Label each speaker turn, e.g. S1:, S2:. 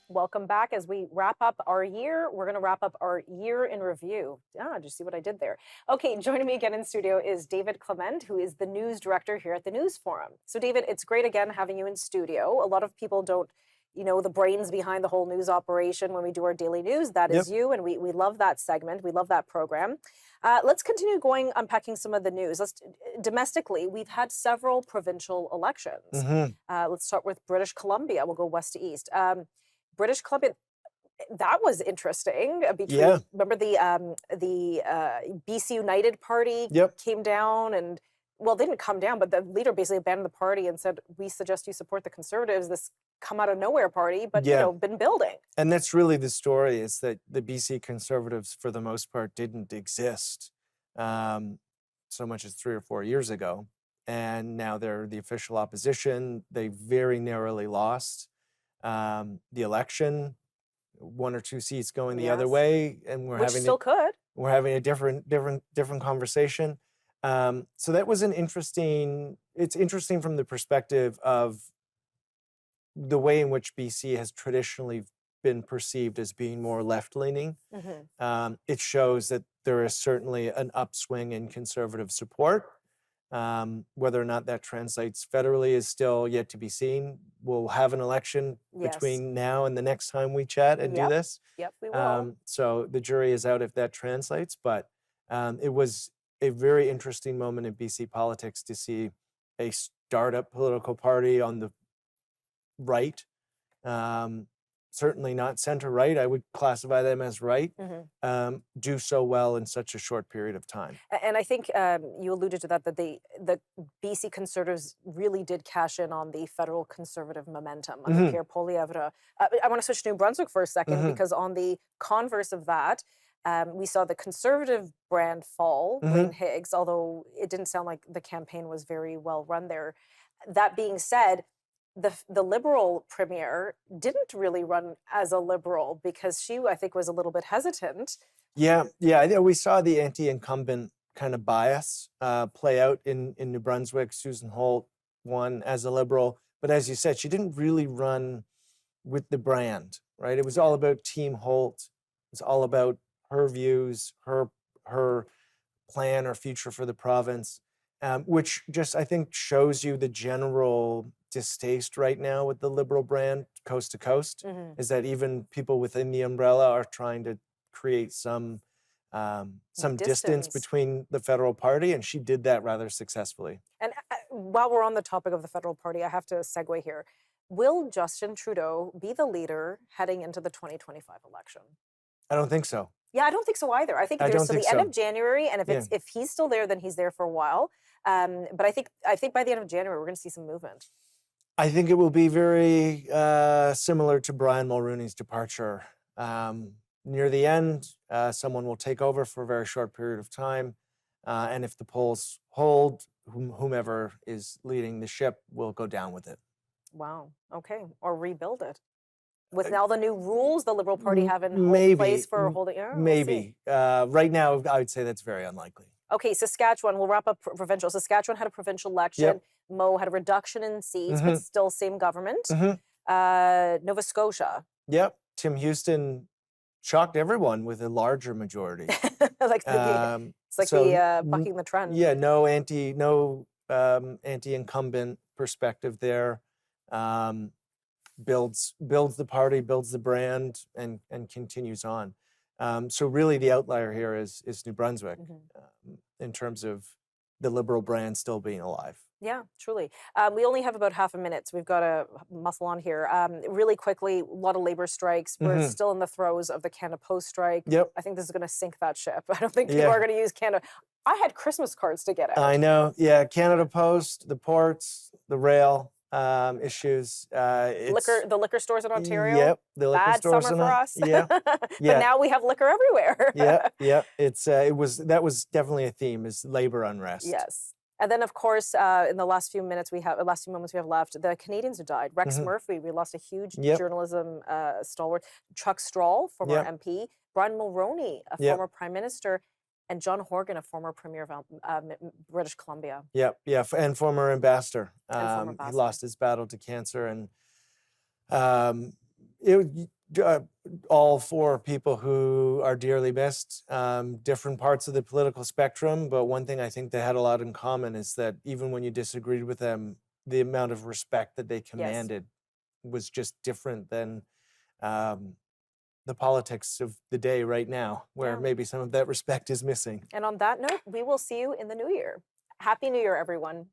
S1: Welcome back. As we wrap up our year, we're going to wrap up our year in review. Did you see what I did there? Okay, joining me again in studio is David Clement, who is the news director here at the News Forum. So, David, it's great again having you in studio. A lot of people don't, the brains behind the whole news operation when we do our daily news. That is you, and we love that segment. We love that program. Let's continue unpacking some of the news. Domestically, we've had several provincial elections. Let's start with British Columbia. We'll go west to east. British Columbia, that was interesting. Remember the BC United Party came down and, well, they didn't come down, but the leader basically abandoned the party and said, we suggest you support the Conservatives, this come out of nowhere party, but, been building.
S2: And that's really the story, is that the BC Conservatives, for the most part, didn't exist so much as 3 or 4 years ago. And now they're the official opposition. They very narrowly lost the election, 1 or 2 seats going the other way, and we're having a different conversation. So that was it's interesting from the perspective of the way in which BC has traditionally been perceived as being more left-leaning. It shows that there is certainly an upswing in Conservative support. Whether or not that translates federally is still yet to be seen. We'll have an election between now and the next time we chat and do this.
S1: Yep, we will.
S2: So the jury is out if that translates, but it was a very interesting moment in BC politics to see a startup political party on the right, certainly not center-right, I would classify them as right, do so well in such a short period of time.
S1: And I think you alluded to that the BC Conservatives really did cash in on the federal Conservative momentum under Pierre Poilievre. I want to switch to New Brunswick for a second, because on the converse of that, we saw the Conservative brand fall, Wayne Higgs, although it didn't sound like the campaign was very well run there. That being said, the Liberal premier didn't really run as a Liberal, because she, I think, was a little bit hesitant.
S2: Yeah, we saw the anti-incumbent kind of bias play out in New Brunswick. Susan Holt won as a Liberal, but as you said, she didn't really run with the brand, right? It was all about Team Holt. It was all about her views, her plan or future for the province, which just, I think, shows you the general distaste right now with the Liberal brand coast to coast, is that even people within the umbrella are trying to create some distance between the federal party, and she did that rather successfully.
S1: And while we're on the topic of the federal party, I have to segue here. Will Justin Trudeau be the leader heading into the 2025 election?
S2: I don't think so.
S1: Yeah, I don't think so either. I think there's to the end of January, and if he's still there, then he's there for a while. But I think by the end of January, we're going to see some movement.
S2: I think it will be very similar to Brian Mulroney's departure. Near the end, someone will take over for a very short period of time, and if the polls hold, whomever is leading the ship will go down with it.
S1: Wow. Okay. Or rebuild it. With now the new rules the Liberal Party have in place for holding...
S2: Maybe. Right now, I would say that's very unlikely.
S1: Okay, Saskatchewan, we'll wrap up provincial. Saskatchewan had a provincial election. Mo had a reduction in seats, but still same government. Nova Scotia.
S2: Yep. Tim Houston shocked everyone with a larger majority.
S1: It's like bucking the trend.
S2: Yeah, no anti-incumbent perspective there. Builds the party, builds the brand, and continues on. So really the outlier here is New Brunswick in terms of the Liberal brand still being alive.
S1: Yeah, truly. We only have about half a minute, so we've got to muscle on here. Really quickly, a lot of labor strikes. We're still in the throes of the Canada Post strike. I think this is going to sink that ship. I don't think people are going to use Canada. I had Christmas cards to get out.
S2: I know. Yeah, Canada Post, the ports, the rail. Issues.
S1: The liquor stores in Ontario.
S2: Yep, the liquor
S1: Bad
S2: stores
S1: summer for us.
S2: Yeah.
S1: But now we have liquor everywhere.
S2: Yeah. That was definitely a theme, is labor unrest.
S1: Yes. And then, of course, in the last few moments we have left, the Canadians have died. Rex Murphy, we lost a huge journalism stalwart. Chuck Strahl, former MP. Brian Mulroney, a former prime minister. And John Horgan, a former premier of British Columbia.
S2: And former ambassador. He lost his battle to cancer, and all four people who are dearly missed, different parts of the political spectrum. But one thing I think they had a lot in common is that even when you disagreed with them, the amount of respect that they commanded was just different than the politics of the day right now, where
S1: Yeah.
S2: maybe some of that respect is missing.
S1: And on that note, we will see you in the new year. Happy New Year, everyone.